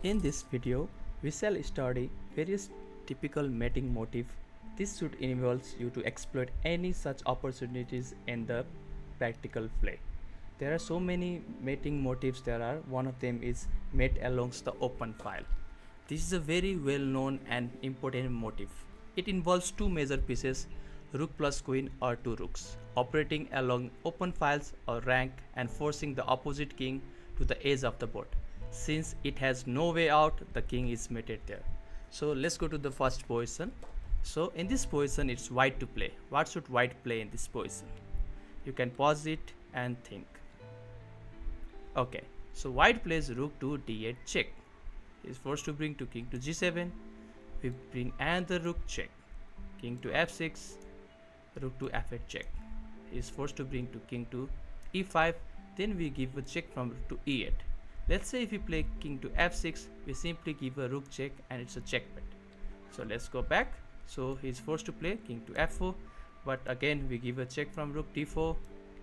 In this video, we shall study various typical mating motifs. This should enable you to exploit any such opportunities in the practical play. There are so many mating motifs one of them is mate alongs the open file. This is a very well known and important motif. It involves two major pieces, rook plus queen or two rooks, operating along open files or rank and forcing the opposite king to the edge of the board. Since it has no way out, the king is mated there. So let's go to the first position. So in this position it's white to play. What should white play in this position? You can pause it and think. Okay, so white plays rook to d8 check. He is forced to bring to king to g7. We bring another rook check. King to f6, rook to f8 check. He is forced to bring to king to e5. Then we give a check from rook to e8. Let's say if we play king to f6, we simply give a rook check and it's a checkmate. So let's go back. So he is forced to play king to f4, but again we give a check from rook d4,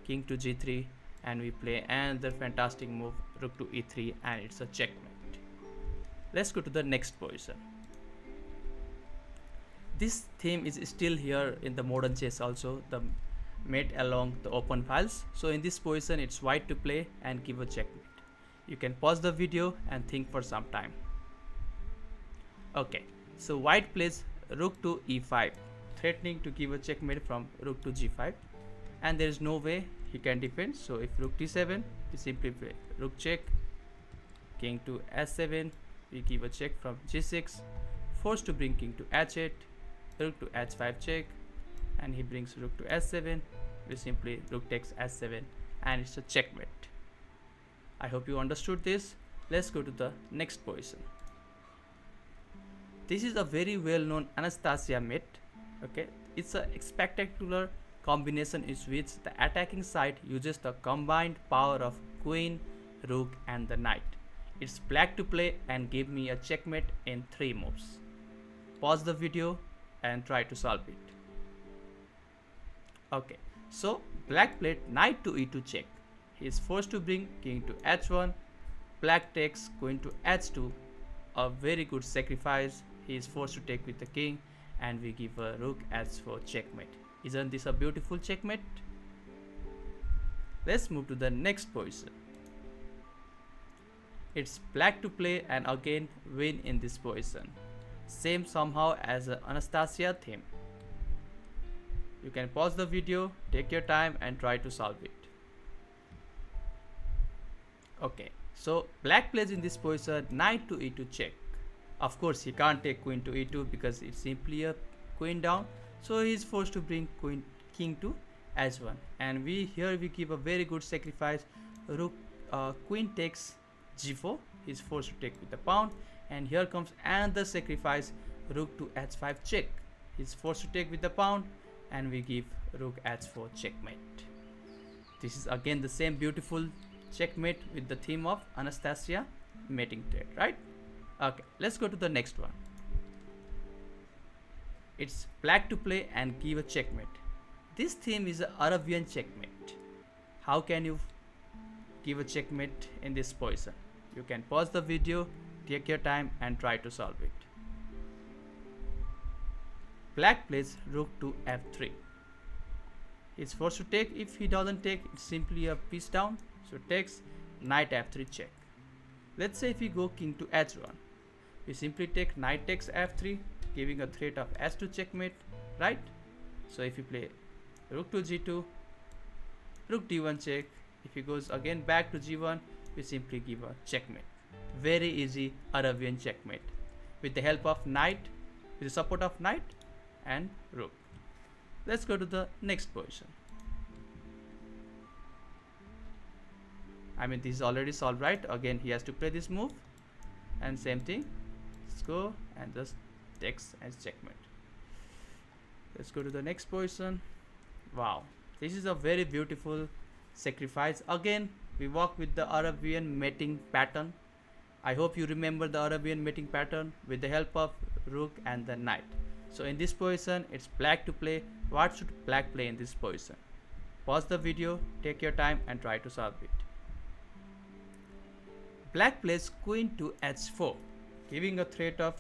king to g3, and we play another fantastic move, rook to e3, and it's a checkmate. Let's go to the next position. This theme is still here in the modern chess also, the mate along the open files. So in this position it's white to play and give a checkmate. You can pause the video and think for some time. Okay, so white plays rook to e5, threatening to give a checkmate from rook to g5, and there is no way he can defend. So if rook d7, we simply play rook check, king to s7, we give a check from g6, forced to bring king to h8, rook to h5 check, and he brings rook to s7, we simply rook takes s7, and it's a checkmate. I hope you understood this. Let's go to the next position. This is a very well known Anastasia mate. Okay, it's a spectacular combination in which the attacking side uses the combined power of queen, rook, and the knight. It's black to play and give me a checkmate in 3 moves. Pause the video and try to solve it. Okay, so black played knight to e2 check. He is forced to bring king to h1, black takes queen to h2, a very good sacrifice. He is forced to take with the king, and we give a rook h4 checkmate. Isn't this a beautiful checkmate? Let's move to the next position. It's black to play and again win in this position. Same somehow as the Anastasia theme. You can pause the video, take your time and try to solve it. Okay, so black plays in this position knight to e2 check. Of course he can't take queen to e2 because it's simply a queen down, so he is forced to bring king to h1, and we give a very good sacrifice. Rook queen takes g4, he is forced to take with the pawn, and here comes another sacrifice, rook to h5 check. He is forced to take with the pawn, and we give rook h4 checkmate. This is again the same beautiful checkmate with the theme of Anastasia mating trade, right? Okay, let's go to the next one. It's black to play and give a checkmate. This theme is an Arabian checkmate. How can you give a checkmate in this position? You can pause the video, take your time and try to solve it. Black plays rook to f3. He's forced to take. If he doesn't take, it's simply a piece down. So takes knight f3 check. Let's say if we go king to h1, we simply take knight takes f3, giving a threat of h2 checkmate, right? So if you play rook to g2, rook d1 check. If he goes again back to g1, we simply give a checkmate. Very easy Arabian checkmate with the help of knight, with the support of knight and rook. Let's go to the next position. I mean, this is already solved, right? Again he has to play this move, and same thing. Let's go and just takes as checkmate. Let's go to the next position. Wow, this is a very beautiful sacrifice. Again we work with the Arabian mating pattern. I hope you remember the Arabian mating pattern with the help of rook and the knight. So in this position it's black to play. What should black play in this position? Pause the video, take your time and try to solve it. Black plays queen to h4. giving a threat of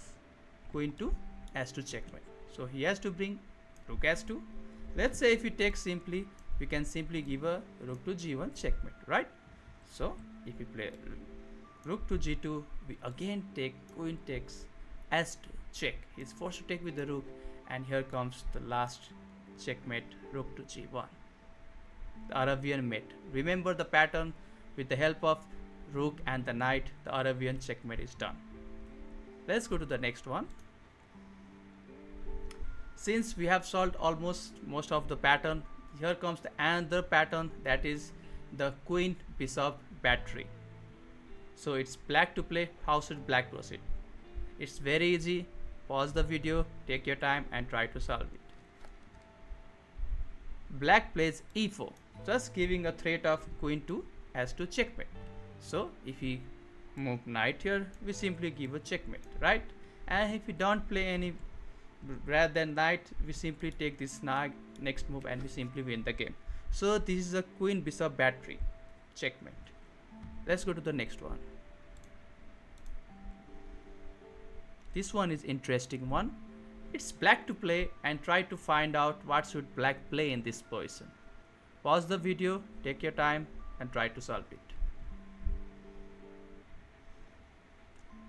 queen to s2 checkmate. So he has to bring rook s2. Let's say if he takes simply, we can simply give a rook to g1 checkmate, right? So if we play rook to g2, we again take queen takes s2 check. He's forced to take with the rook, and here comes the last checkmate, rook to g1. The Arabian Mate. Remember the pattern. With the help of rook and the knight, the Arabian checkmate is done. Let's go to the next one. Since we have solved almost most of the pattern, here comes the another pattern, that is the queen bishop battery. So it's black to play. How should black proceed? It's very easy. Pause the video, take your time and try to solve it. Black plays e4, just giving a threat of queen to s2 checkmate. So if we move knight here, we simply give a checkmate, right? And if we don't play any rather than knight, we simply take this next move and we simply win the game. So this is a queen bishop battery checkmate. Let's go to the next one. This one is interesting one. It's black to play and try to find out what should black play in this position. Pause the video, take your time and try to solve it.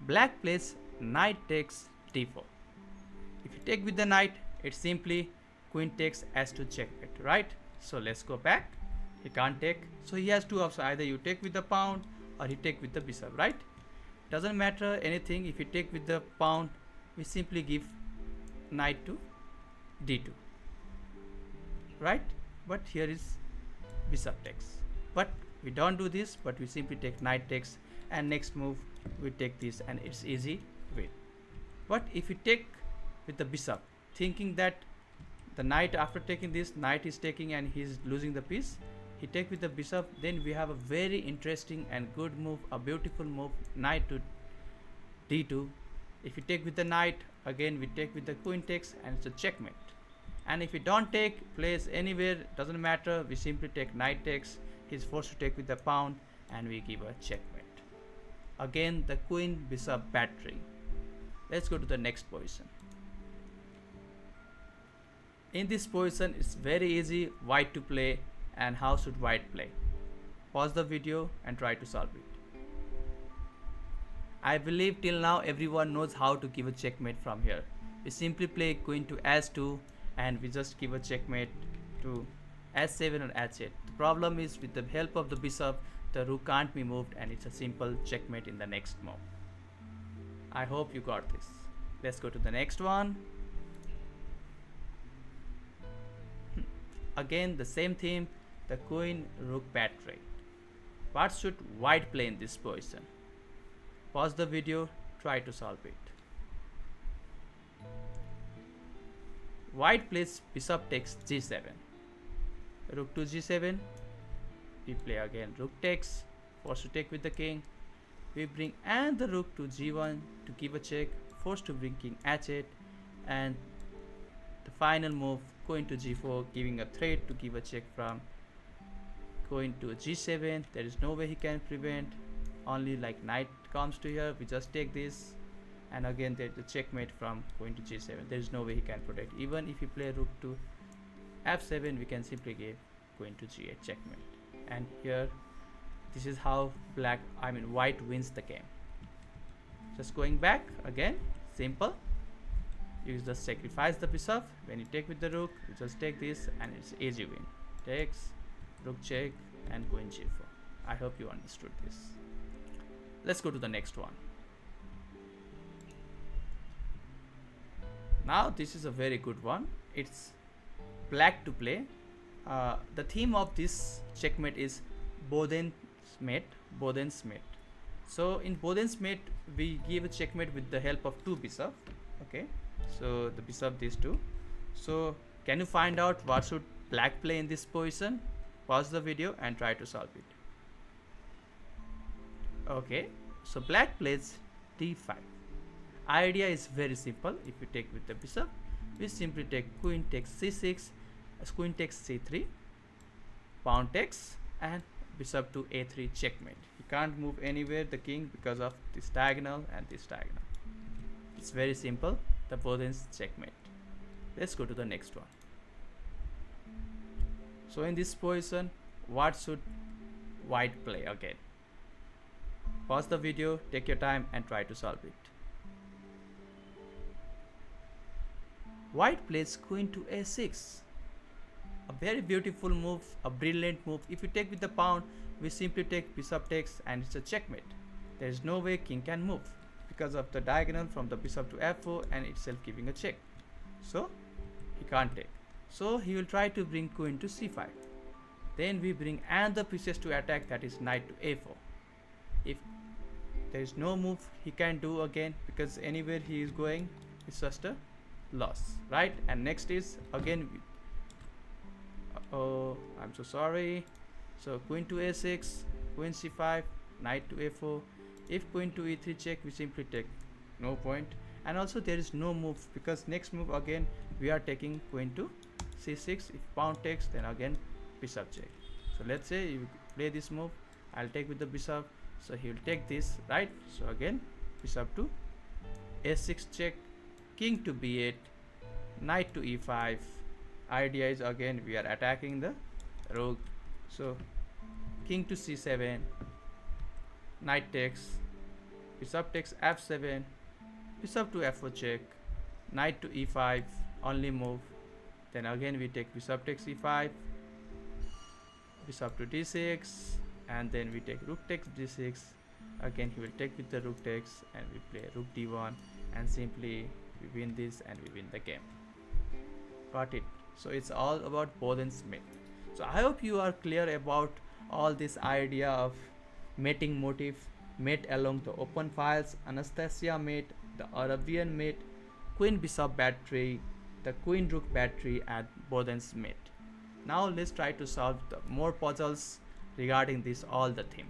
Black plays knight takes d4. If you take with the knight, it's simply queen takes s2 checkmate, right? So let's go back. He can't take, so he has two options. Either you take with the pawn or he take with the bishop, right? Doesn't matter anything. If you take with the pawn, we simply give knight to d2, right? But here is bishop takes, but we don't do this, but we simply take knight takes, and next move we take this and it's easy win. But if you take with the bishop, thinking that the knight, after taking this, knight is taking and he's losing the piece, he take with the bishop, then we have a very interesting and good move, a beautiful move, knight to d2. If you take with the knight, again we take with the queen takes and it's a checkmate. And if you don't take, place anywhere, doesn't matter, we simply take knight takes, he's forced to take with the pawn and we give a checkmate. Again the queen bishop battery. Let's go to the next position. In this position it's very easy white to play, and how should white play? Pause the video and try to solve it. I believe till now everyone knows how to give a checkmate from here. We simply play queen to s2 and we just give a checkmate to s7 or h8. The problem is with the help of the bishop, the rook can't be moved and it's a simple checkmate in the next move. I hope you got this. Let's go to the next one. Again the same theme, the Queen-Rook Battery. What should white play in this position? Pause the video, try to solve it. White plays bishop takes g7. Rook to g7. We play again rook takes, forced to take with the king. We bring and the rook to g1 to give a check, forced to bring king h8, and the final move queen to g4, giving a threat to give a check from queen to g7. There is no way he can prevent, only like knight comes to here, we just take this, and again there is the checkmate from queen to g7. There is no way he can protect. Even if you play rook to f7, we can simply give queen to g8 checkmate. And here this is how white wins the game. Just going back again, simple. You just sacrifice the bishop. When you take with the rook, you just take this and it's easy win. Takes, rook check, and queen g4. I hope you understood this. Let's go to the next one. Now this is a very good one. It's black to play. The theme of this checkmate is Boden's Mate. So in Boden's Mate, we give a checkmate with the help of two bishops. Okay, so the bishop these two. So can you find out what should black play in this position? Pause the video and try to solve it. Okay, so black plays d5. Idea is very simple. If you take with the bishop, we simply take queen takes c6, queen takes c3, pawn takes, and bishop to a3 checkmate. He can't move anywhere the king because of this diagonal and this diagonal. It's very simple, the Boden's checkmate. Let's go to the next one. So in this position, what should white play again? Pause the video, take your time and try to solve it. White plays queen to a6. A very beautiful move, a brilliant move. If you take with the pawn, we simply take bishop takes and it's a checkmate. There is no way king can move because of the diagonal from the bishop to f4 and itself giving a check. So he can't take. So he will try to bring queen to c5. Then we bring another pieces to attack, that is knight to a4. If there is no move he can do again, because anywhere he is going it's just a loss, right? And next is again oh, I'm so sorry. So queen to a6, queen c5, knight to a4. If queen to e3 check, we simply take, no point. And also there is no move because next move again we are taking queen to c6. If pawn takes, then again bishop check. So let's say you play this move, I'll take with the bishop, so he will take this, right? So again bishop to a6 check, king to b8, knight to e5. Idea is again we are attacking the rook, so king to c7, knight takes, bishop takes f7, bishop to f4 check, knight to e5, only move. Then again we take bishop takes e5, bishop to d6, and then we take rook takes d6. Again he will take with the rook takes and we play rook d1, and simply we win this and we win the game. Got it? So it's all about Boden's mate. So I hope you are clear about all this idea of mating motif, mate along the open files, Anastasia mate, the Arabian mate, Queen Bishop Battery, the Queen-Rook Battery, and Boden's mate. Now let's try to solve the more puzzles regarding this all the theme.